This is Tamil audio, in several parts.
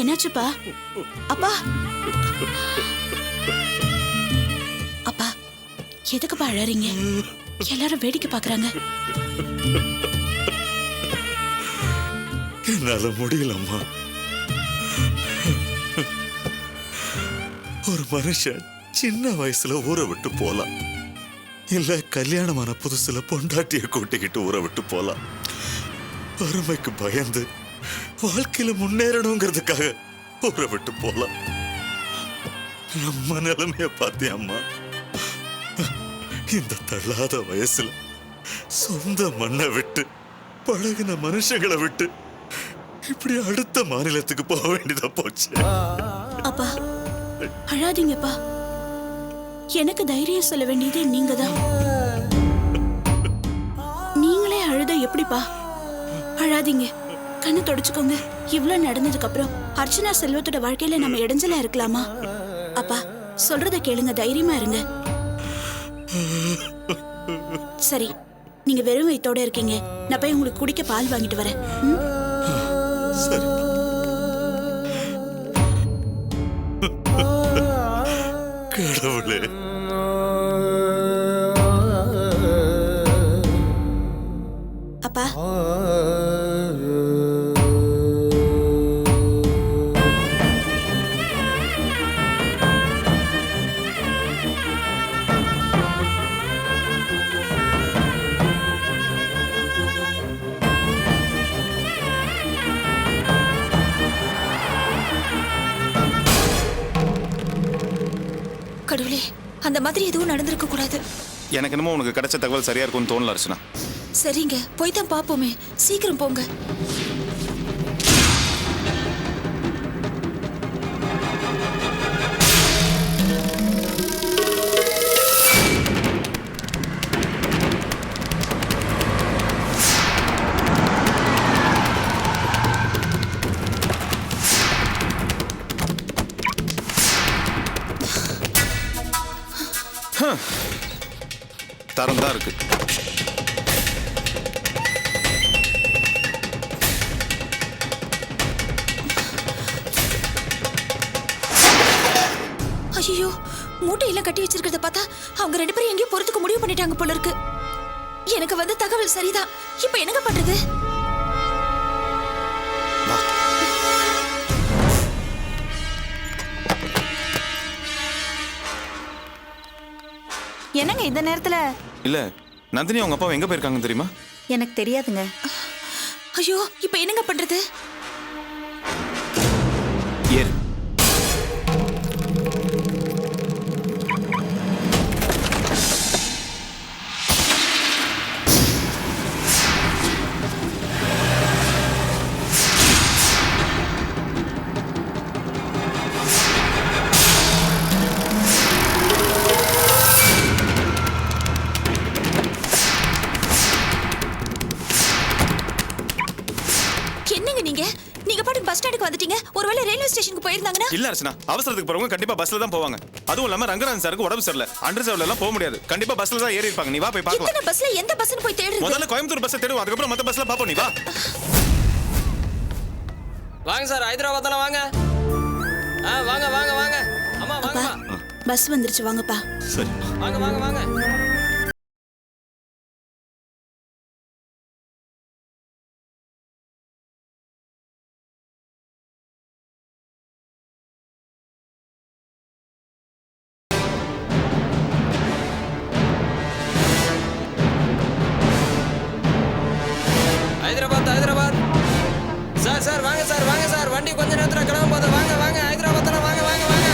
என்னாச்சுப்பா? அப்பா அப்பா எதுக்குப்பா அழறீங்க? எல்லாரும் வேடிக்கை பாக்குறாங்க. என்னால முடியலம்மா. ஒரு மனுஷன் சின்ன வயசுல ஊரை விட்டு போலாம், இல்ல கல்யாணமான புதுசுல பொண்டாட்டிய கூட்டிக்கிட்டு ஊரை விட்டு போலாம். வறுமைக்கு பயந்து வாழ்க்கையில முன்னேறணுங்கிறதுக்காக ஊரை விட்டு போலாம். நம்ம நிலைமைய பார்த்தியம்மா. இந்த தள்ளாத வயசுல சொந்த மண்ணை விட்டு பழகின மனுஷங்களை விட்டு இப்படி அடுத்த மாநிலத்துக்கு போக வேண்டியதா போச்சு. அப்பா அழாதீங்கப்பா. எனக்கு தைரியம் சொல்ல வேண்டியது நீங்க தான். நீங்களே அழுத எப்படிப்பா? அழாதீங்க, கண்ணை தொடச்சுக்கோங்க. இவ்வளவு நடந்ததுக்கு அப்புறம் அர்ச்சனா செல்வத்தோட வாழ்க்கையில நம்ம இடைஞ்சலா இருக்கலாமா? அப்பா சொல்றத கேளுங்க, தைரியமா இருங்க. சரி, நீங்க வெறும் வயித்தோட இருக்கீங்க. நான் போய் உங்களுக்கு குடிக்க பால் வாங்கிட்டு வரேன். சரி. கடவுளே, அப்பா கடவுளே, அந்த மாதிரி எதுவும் நடந்திருக்க கூடாது. எனக்கு என்னமோ உனக்கு கிடைச்ச தகவல் சரியா இருக்கும்னு தோணல அர்ச்சனா. சரிங்க, போய் தான் பாப்போமே. சீக்கிரம் போங்க. தரம் தான் இருக்கு. ஐயோ, மூட்டையெல்லாம் கட்டி வச்சிருக்கிறத பார்த்தா அவங்க ரெண்டு பேரும் எங்கேயும் போறதுக்கு முடிவு பண்ணிட்டாங்க போல இருக்கு. எனக்கு வந்து தகவல் சரிதான். இப்ப என்னங்க பண்றது? என்னங்க இந்த நேரத்துல? இல்ல, நந்தினி அவங்க அப்பா எங்க போயிருக்காங்க தெரியுமா? எனக்கு தெரியாதுங்க. ஐயோ, இப்ப என்னங்க பண்றது? ஏறு. என்னங்க நீங்க நீங்க பாட்டு பஸ் ஸ்டாண்டுக்கு வந்துட்டீங்க. ஒருவேளை ரயில்வே ஸ்டேஷனுக்கு போயிருந்தாங்கன்னா? இல்ல அர்ச்சனா, அவசரத்துக்கு போறவங்க கண்டிப்பா பஸ்ல தான் போவாங்க. அதுவும் இல்லாம ரங்கராஜன் சாருக்கு உடம்பு சரியில்லை, அண்டர்சர்வ்ல எல்லாம் போக முடியாது. கண்டிப்பா பஸ்ல தான் ஏறி இருப்பாங்க. நீ வா போய் பார்க்கலாம். இத்தனை பஸ்ல எந்த பஸ்னு போய் தேடுறது? முதல்ல கோயம்புத்தூர் பஸ் தேடுவோம், அதுக்கப்புறம் மத்த பஸ்ல பாப்போம். நீ வா. வாங்க சார், ஹைதராபாத் தானே. வாங்க. வாங்க வாங்க வாங்க. அம்மா அப்பா வாங்கம்மா. பஸ் வந்துருச்சு, வாங்கப்பா. சரி. வாங்க வாங்க வாங்க. ஹைதராபாத் ஹைதராபாத். சார் சார் வாங்க சார், வாங்க சார். வண்டி கொஞ்ச நேரத்துல கிளம்ப போதும். வாங்க வாங்க, ஹைதராபாத் தானே. வாங்க வாங்க வாங்க.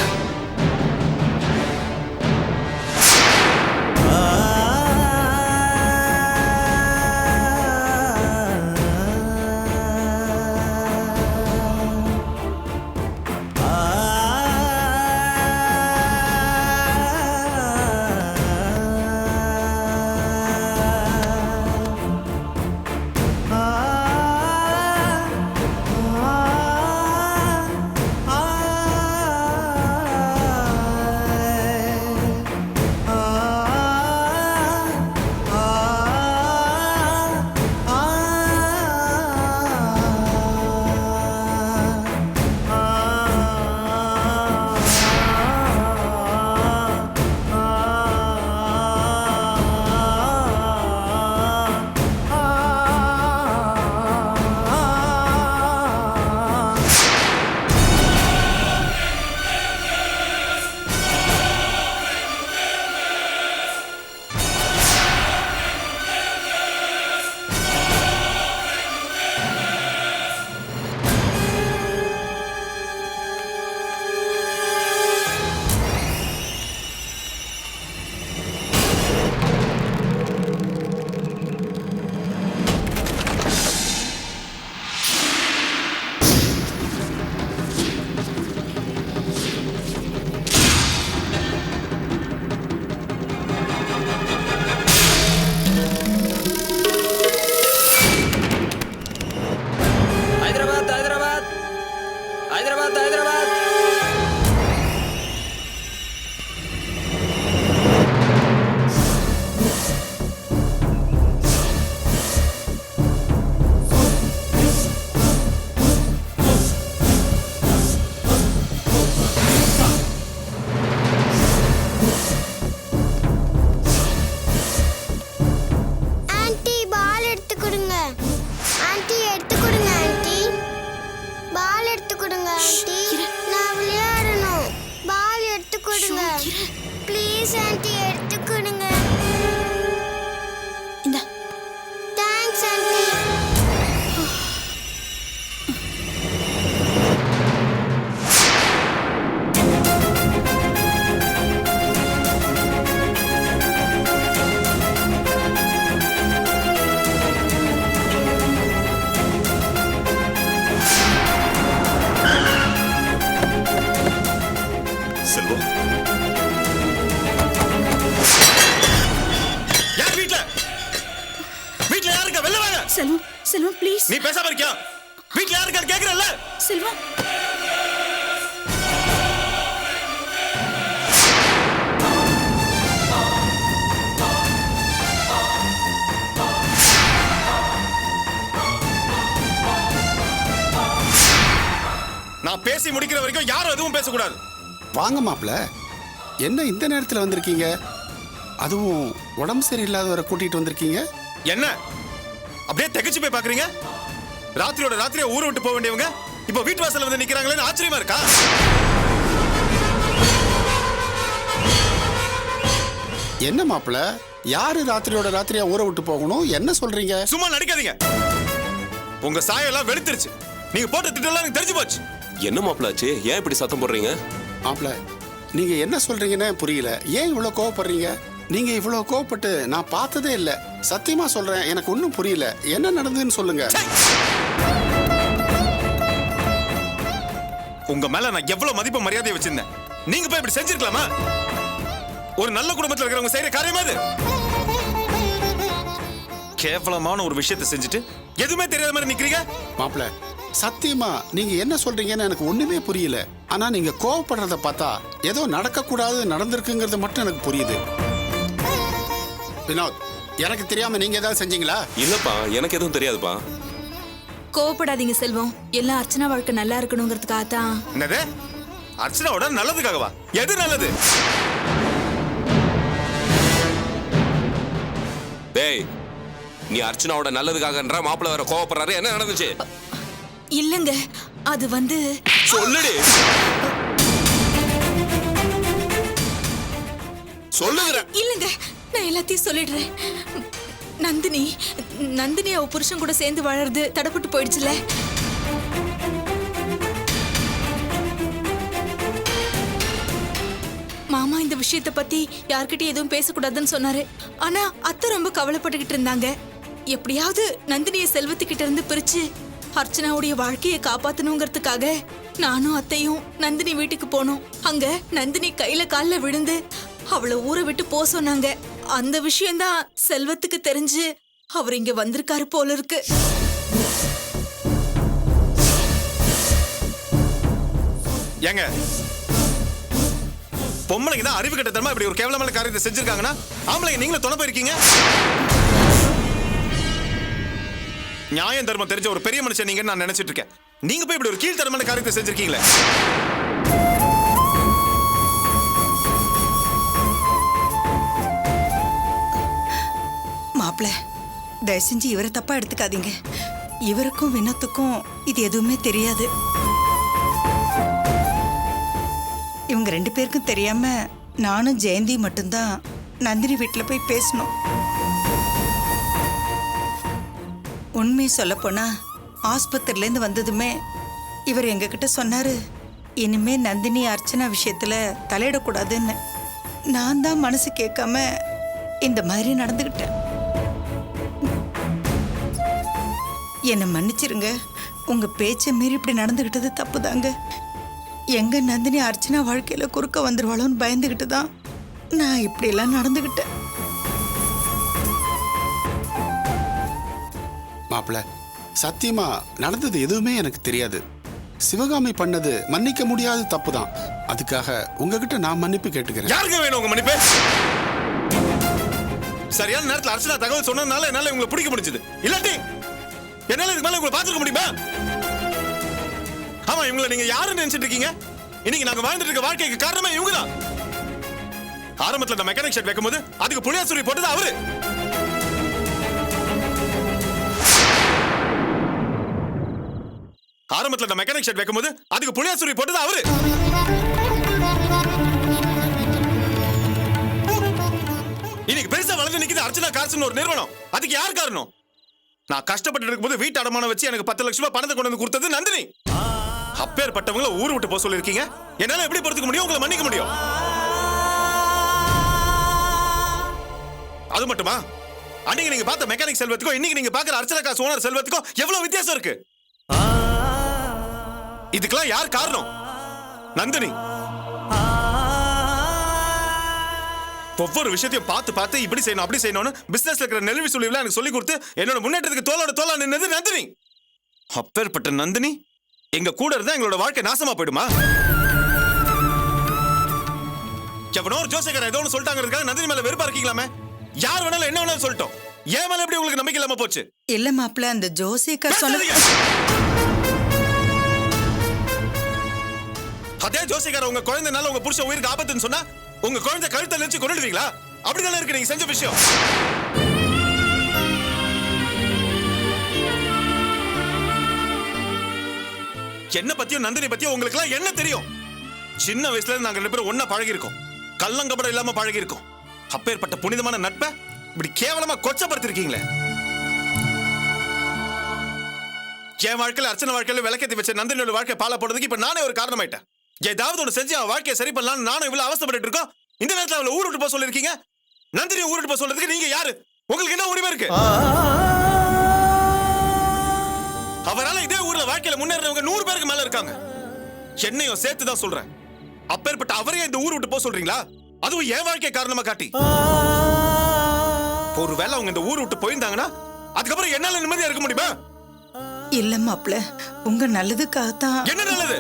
ப்ளீஸ் ஆண்டி எடுத்துக்கணுங்க. இந்தா. Thanks aunty. செல்வம், யார் வீட்ல வீட்ல யாருங்க? வெளில வாங்க. செல்வம், செல்வம் ப்ளீஸ். நீ பேசாம இருக்கியா? வீட்ல யாருக்கான்னு கேக்குறல்ல? செல்வம். நான் பேசி முடிக்கிற வரைக்கும் யாரும் எதுவும் பேசக்கூடாது. வாங்க மாப்ள, என்ன இந்த நேரத்தில் வந்திருக்கீங்க? அதுவும் உடம்பு சரியில்லாதவரை கூட்டிட்டு வந்திருக்கீங்க. என்ன அப்படியே திகைச்சு போய் பாக்குறீங்க? ராத்திரியோட ராத்திரியா ஊரை விட்டு போக வேண்டியவங்க இப்போ வீட்டு வாசல்ல வந்து நிக்கிறாங்களேன்னு ஆச்சரியமா இருக்கா? என்ன மாப்ள, யாரு ராத்திரியோட ராத்திரியா ஊரை விட்டு போகணும்? என்ன சொல்றீங்க? சும்மா நடிக்காதீங்க. உங்க சாயெல்லாம் வெளுத்துருச்சு. நீங்க போட்ட திட்டம்லாம் எனக்கு தெரிஞ்சு போச்சு. என்ன மாப்பிளாச்சு? ஏன் இப்படி சத்தம் போடுறீங்க? மாப்ள, நீங்க என்ன சொல்றீங்கன்னு புரியல. ஏன் இவ்வளவு கோவப்படுறீங்க? நீங்க இவ்வளவு கோவப்பட்டு நான் பார்த்ததே இல்ல. சத்தியமா சொல்றேன், எனக்கு ஒன்றும் புரியல. என்ன நடந்ததுன்னு சொல்லுங்க. உங்க மேல நான் எவ்வளவு மதிப்பு மரியாதையை வச்சிருந்தேன். நீங்க போய் இப்படி செஞ்சிருக்கலாமா? ஒரு நல்ல குடும்பத்துல இருக்கிறவங்க செய்யற காரியமா இது? கேவலமான ஒரு விஷயத்தை செஞ்சுட்டு எதுவுமே தெரியாத மாதிரி நிக்கிறீங்க. மாப்ள, சத்தியமா நீங்க என்ன சொல்றீங்கன்னு எனக்கு ஒண்ணுமே புரியல. ஆனா நீங்க கோவப்படுறத பார்த்தா ஏதோ நடக்க கூடாது நடந்திருக்குங்கிறது மட்டும் எனக்கு புரியுது. வினோத், எனக்கு தெரியாம நீங்க ஏதாவது செஞ்சீங்களா? இல்லப்பா, எனக்கு எதுவும் தெரியாதுப்பா. கோவப்படாதீங்க செல்வம். எல்லாம் அர்ச்சனா வாழ்க்கை நல்லா இருக்கணுங்கிறதுக்காக தான். என்னது? அர்ச்சனாவோட நல்லதுக்காகவா? எது நல்லது? டேய், நீ அர்ச்சனாவோட நல்லதுக்காகன்ற மாப்பிள்ள வேற கோவப்படுறாரு. என்ன நடந்துச்சு? இல்லங்க, அது வந்து சொல்லுடி. சொல்லுகிற. இல்லங்க, நான் எல்லாத்தையும் சொல்லிடுறேன். நந்தினி அவ புருஷன் கூட சேர்ந்து வாழறது தடப்பட்டு போயிடுச்சுல. மாமா இந்த விஷயத்தை பத்தி யார்கிட்டயும் எதுவும் பேசக்கூடாதுன்னு சொன்னாரு. ஆனா அத்தை ரொம்ப கவலைப்பட்டுக்கிட்டு இருந்தாங்க. எப்படியாவது நந்தினிய செல்வத்துக்கிட்ட இருந்து பிரிச்சு அர்ச்சனாவுடைய வாழ்க்கையை காப்பாத்தணுங்கிறதுக்காக நானும் அத்தையும் நந்தினி வீட்டுக்கு போனோம். அங்க நந்தினி கையில கால்ல விழுந்து அவளை ஊரை விட்டு போ சொன்னாங்க. அந்த விஷயம்தான் செல்வத்துக்கு தெரிஞ்சு அவர் இங்க வந்திருக்காரு போல இருக்கு. ஏங்க, பொம்பளைங்க தான் அறிவு கட்டத்தனமா இப்படி ஒரு கேவலமான காரியத்தை செஞ்சிருக்காங்கன்னா ஆம்பளைங்க நீங்களும் துணை போயிருக்கீங்க. நியாயம் தர்மம் தெரிஞ்ச ஒரு பெரிய மனுஷன் நீங்க நான் நினைச்சிட்டு இருக்கேன். நீங்க போய் இப்படி ஒரு கீழ்த்தரமான காரியத்தை செஞ்சிருக்கீங்களே. மாப்பிள்ள, தயவு செஞ்சு இவரை தப்பா எடுத்துக்காதீங்க. இவருக்கும் வினோத்துக்கும் இது எதுவுமே தெரியாது. இவங்க 2 பேருக்கும் தெரியாம நானும் ஜெயந்தி மட்டும்தான் நந்தினி வீட்டில் போய் பேசணும். உண்மையை சொல்லப்போனா ஆஸ்பத்திரிலேருந்து வந்ததுமே இவர் எங்ககிட்ட சொன்னாரு, இனிமே நந்தினி அர்ச்சனா விஷயத்துல தலையிடக்கூடாதுன்னு. நான் தான் மனசு கேட்காம இந்த மாதிரி நடந்துக்கிட்டேன். என்னை மன்னிச்சிருங்க. உங்க பேச்சை மீறி இப்படி நடந்துகிட்டது தப்புதாங்க. எங்க நந்தினி அர்ச்சனா வாழ்க்கையில குறுக்க வந்துருவாளோன்னு பயந்துகிட்டு தான் நான் இப்படி எல்லாம் நடந்துகிட்டேன். மாப்பிள, சத்தியமா நடந்தது எதுவுமே எனக்கு தெரியாது. சிவகாமி பண்ணது மன்னிக்க முடியாத தப்பு தான். அதுக்காக உங்ககிட்ட நான் மன்னிப்பு கேட்டுக்கிறேன். யாருக்கு வேணும் உங்க மன்னிப்பு? சரியான நேரத்தில் அர்ச்சனா தகவல் சொன்னதுனால என்னால உங்களை பிடிக்க முடிஞ்சது. இல்லாட்டி என்னால இதுக்கு மேல உங்களை பார்த்துக்க முடியுமா? ஆமா, இவங்களை நீங்க யாருன்னு நினைச்சிட்டு இருக்கீங்க? இன்னைக்கு நாங்க வாழ்ந்துட்டு இருக்க வாழ்க்கைக்கு காரணமே இவங்க தான். ஆரம்பத்துல நான் மெக்கானிக் ஷெட் வைக்கும்போது அதுக்கு புளியாசுரி போட்டது அவரு. ஆரம்பத்துல நான் மெக்கானிக் ஷெட் வைக்கும்போது அதுக்கு புளியாசுரி போட்டது அவரு. இன்னைக்கு பெருசா வளர்ந்து நிக்குது அர்ச்சனா காசுன்னு ஒரு நிறுவனம். அதுக்கு யார் காரணம்? நான் கஷ்டப்பட்டு இருக்கும்போது வீட்டு அடமானம் வச்சு எனக்கு 10 லட்சம் ரூபாய் பணத்தை கொண்டு வந்து கொடுத்தது நந்தினி. அப்பேற்பட்டவங்கள ஊர் விட்டு போக சொல்லிருக்கீங்க. என்னால எப்படி பொறுத்துக்க முடியும்? உங்களை மன்னிக்க முடியும்? அது மட்டுமா? அன்னைக்கு நீங்க பார்த்த மெக்கானிக் செல்வத்துக்கும் இன்னைக்கு நீங்க பார்க்குற அர்ச்சனா காசு ஓனர் செல்வத்துக்கும் எவ்வளவு வித்தியாசம் இருக்கு? இதுக்கெல்லாம் யார் காரணம்? நந்தினி. ஒவ்வொரு விஷயத்தையும் பார்த்து பார்த்து இப்படி செய்யணும் அப்படி செய்யணும்னு பிசினஸ்ல இருக்கிற நெல்வி சொல்லிவில எனக்கு சொல்லி கொடுத்து என்னோட முன்னேற்றத்துக்கு தோளோட தோளா நின்னது நந்தினி. அப்பேற்பட்ட நந்தினி எங்க கூட இருந்தா எங்களோட வாழ்க்கை நாசமா போயிடுமா? எவனோ ஒரு ஜோசியக்காரர் ஏதோ ஒன்று சொல்லிட்டாங்கிறதுக்காக நந்தினி மேல வெறுப்பா இருக்கீங்களாமே? யார் வேணாலும் என்ன வேணாலும் சொல்லிட்டோம். ஏன் மேல எப்படி உங்களுக்கு நம்பிக்கை இல்லாம போச்சு? இல்ல மாப்பிள்ள, அந்த ஜோசியக்கார் சொன்ன அதே ஜோசியக்காரர் உங்க குழந்தைனால உங்க புருஷன் உயிருக்கு ஆபத்துன்னு சொன்னா உங்க குழந்தை கழுத்தை நினைச்சு கொண்டுடுவீங்களா? அப்படிதானே இருக்கு நீங்க செஞ்ச விஷயம். என்ன பத்தியும் நந்தினி பத்தியும் உங்களுக்கு எல்லாம் என்ன தெரியும்? சின்ன வயசுல இருந்து நாங்க 2 பேரும் ஒண்ணா பழகி இருக்கோம். கள்ளங்கபடம் இல்லாம பழகி இருக்கோம். அப்பேற்பட்ட புனிதமான நட்பை இப்படி கேவலமா கொச்சப்படுத்திருக்கீங்களே. என் வாழ்க்கையில அர்ச்சனை வாழ்க்கையில விளக்கேத்தி வச்ச நந்தினியோட வாழ்க்கை பாலா போடுறதுக்கு இப்ப நானே ஒரு காரணமாயிட்டேன். ஏதாவது ஒன்று செஞ்சு அவன் வாழ்க்கையை சரி பண்ணலாம்னு நானும் இவ்வளவு அவசரப்பட்டு இருக்கோம். இந்த நேரத்தில் அவளை ஊர் விட்டு போக சொல்லிருக்கீங்க. நந்தினியை ஊர் விட்டு போக சொல்றதுக்கு நீங்க யாரு? உங்களுக்கு என்ன உரிமை இருக்கு? அவரால இதே ஊர்ல வாழ்க்கையில முன்னேறவங்க 100 பேருக்கு மேல இருக்காங்க. என்னையும் சேர்த்து தான் சொல்றேன். அப்பேற்பட்ட அவரையே இந்த ஊர் விட்டு போக சொல்றீங்களா? அதுவும் என் வாழ்க்கை காரணமா காட்டி. ஒருவேளை அவங்க இந்த ஊர் விட்டு போயிருந்தாங்கன்னா அதுக்கப்புறம் என்னால நிம்மதியா இருக்க முடியுமா? இல்ல மாப்பிள்ள, உங்க நல்லதுக்காகத்தான். என்ன நல்லது?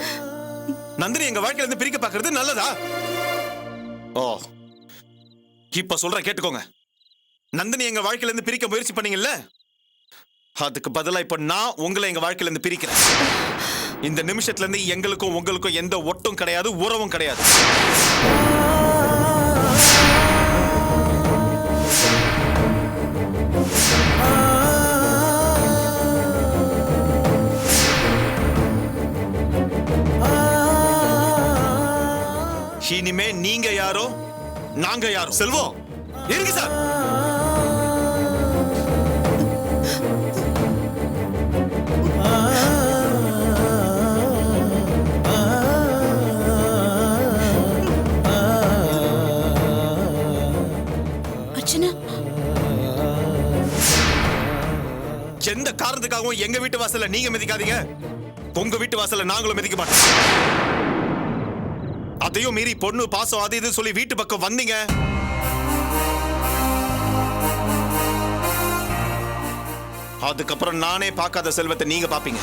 நந்தினி எங்க வாழ்க்கையில இருந்து பிரிக்க பாக்குறது நல்லதா? ஓ, இப்ப சொல்ற கேட்டுக்கோங்க. நந்தினி எங்க வாழ்க்கையில இருந்து பிரிக்க முயற்சி பண்ணீங்கல்ல, அதுக்கு பதிலா இப்ப நான் உங்களை எங்க வாழ்க்கையில இருந்து பிரிக்கிறேன். இந்த நிமிஷத்துல இருந்து எங்களுக்கும் உங்களுக்கும் எந்த ஒட்டும் கிடையாது, உறவும் கிடையாது. இனிமே நீங்க யாரோ நாங்க யாரோ. செல்வம் இருக்கு சார். அர்ச்சனா, எந்த காரணத்துக்காகவும் எங்க வீட்டு வாசல்ல நீங்க மிதிக்காதீங்க. உங்க வீட்டு வாசல்ல நாங்களும் மிதிக்க மாட்டோம். அதையும் மீறி பொண்ணு பாசம் அது இது சொல்லி வீட்டு பக்கம் வந்தீங்க, அதுக்கப்புறம் நானே பார்க்காத செல்வத்தை நீங்க பாப்பீங்க.